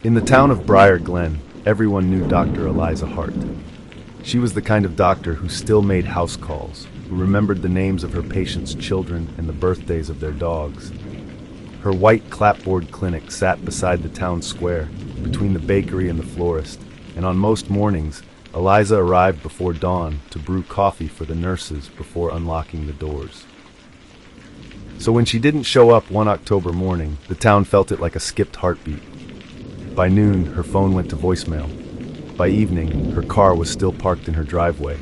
In the town of Briar Glen, everyone knew Dr. Eliza Hart. She was the kind of doctor who still made house calls, who remembered the names of her patients' children and the birthdays of their dogs. Her white clapboard clinic sat beside the town square, between the bakery and the florist, and on most mornings, Eliza arrived before dawn to brew coffee for the nurses before unlocking the doors. So when she didn't show up one October morning, the town felt it like a skipped heartbeat. By noon, her phone went to voicemail. By evening, her car was still parked in her driveway.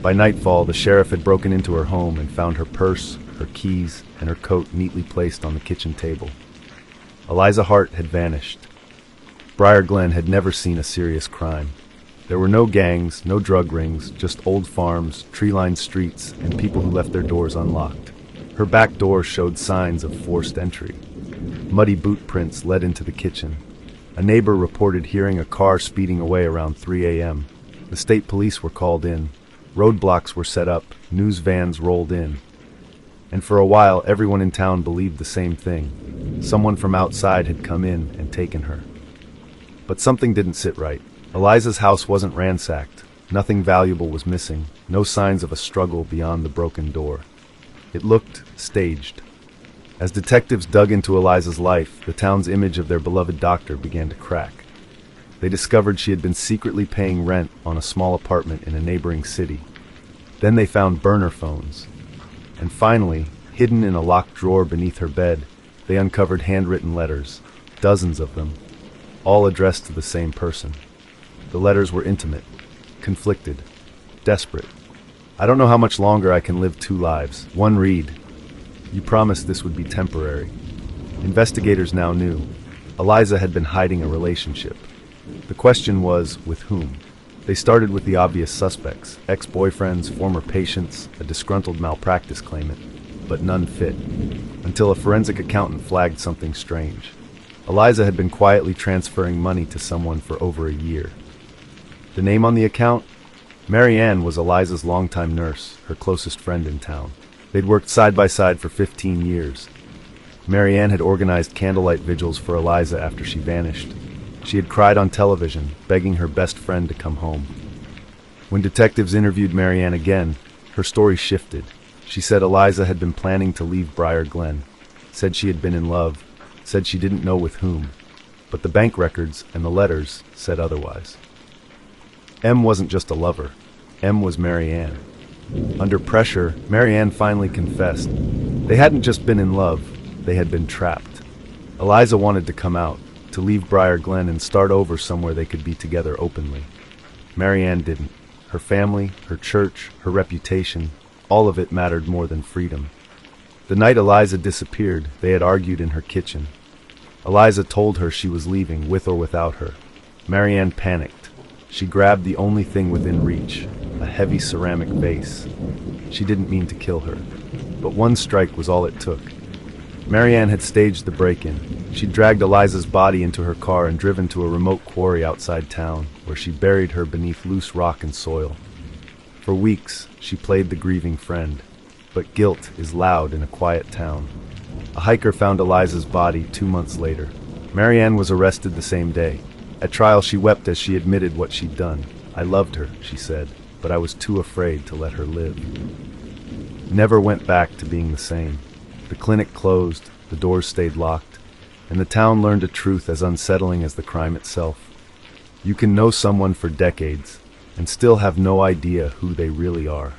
By nightfall, the sheriff had broken into her home and found her purse, her keys, and her coat neatly placed on the kitchen table. Eliza Hart had vanished. Briar Glen had never seen a serious crime. There were no gangs, no drug rings, just old farms, tree-lined streets, and people who left their doors unlocked. Her back door showed signs of forced entry. Muddy boot prints led into the kitchen. A neighbor reported hearing a car speeding away around 3 a.m. The state police were called in. Roadblocks were set up. News vans rolled in. And for a while, everyone in town believed the same thing. Someone from outside had come in and taken her. But something didn't sit right. Eliza's house wasn't ransacked. Nothing valuable was missing. No signs of a struggle beyond the broken door. It looked staged. As detectives dug into Eliza's life, the town's image of their beloved doctor began to crack. They discovered she had been secretly paying rent on a small apartment in a neighboring city. Then they found burner phones. And finally, hidden in a locked drawer beneath her bed, they uncovered handwritten letters, dozens of them, all addressed to the same person. The letters were intimate, conflicted, desperate. "I don't know how much longer I can live two lives." One read, "You promised this would be temporary." Investigators now knew. Eliza had been hiding a relationship. The question was, with whom? They started with the obvious suspects, ex-boyfriends, former patients, a disgruntled malpractice claimant, but none fit, until a forensic accountant flagged something strange. Eliza had been quietly transferring money to someone for over a year. The name on the account? Mary Ann was Eliza's longtime nurse, her closest friend in town. They'd worked side by side for 15 years. Mary Ann had organized candlelight vigils for Eliza after she vanished. She had cried on television, begging her best friend to come home. When detectives interviewed Mary Ann again, her story shifted. She said Eliza had been planning to leave Briar Glen, said she had been in love, said she didn't know with whom, but the bank records and the letters said otherwise. M wasn't just a lover. M was Mary Ann. Under pressure, Mary Ann finally confessed. They hadn't just been in love, they had been trapped. Eliza wanted to come out, to leave Briar Glen and start over somewhere they could be together openly. Mary Ann didn't. Her family, her church, her reputation, all of it mattered more than freedom. The night Eliza disappeared, they had argued in her kitchen. Eliza told her she was leaving, with or without her. Mary Ann panicked. She grabbed the only thing within reach, a heavy ceramic vase. She didn't mean to kill her, but one strike was all it took. Mary Ann had staged the break-in. She'd dragged Eliza's body into her car and driven to a remote quarry outside town, where she buried her beneath loose rock and soil. For weeks, she played the grieving friend, but guilt is loud in a quiet town. A hiker found Eliza's body 2 months later. Mary Ann was arrested the same day. At trial, she wept as she admitted what she'd done. "I loved her," she said, "but I was too afraid to let her live." Never went back to being the same. The clinic closed, the doors stayed locked, and the town learned a truth as unsettling as the crime itself. You can know someone for decades and still have no idea who they really are.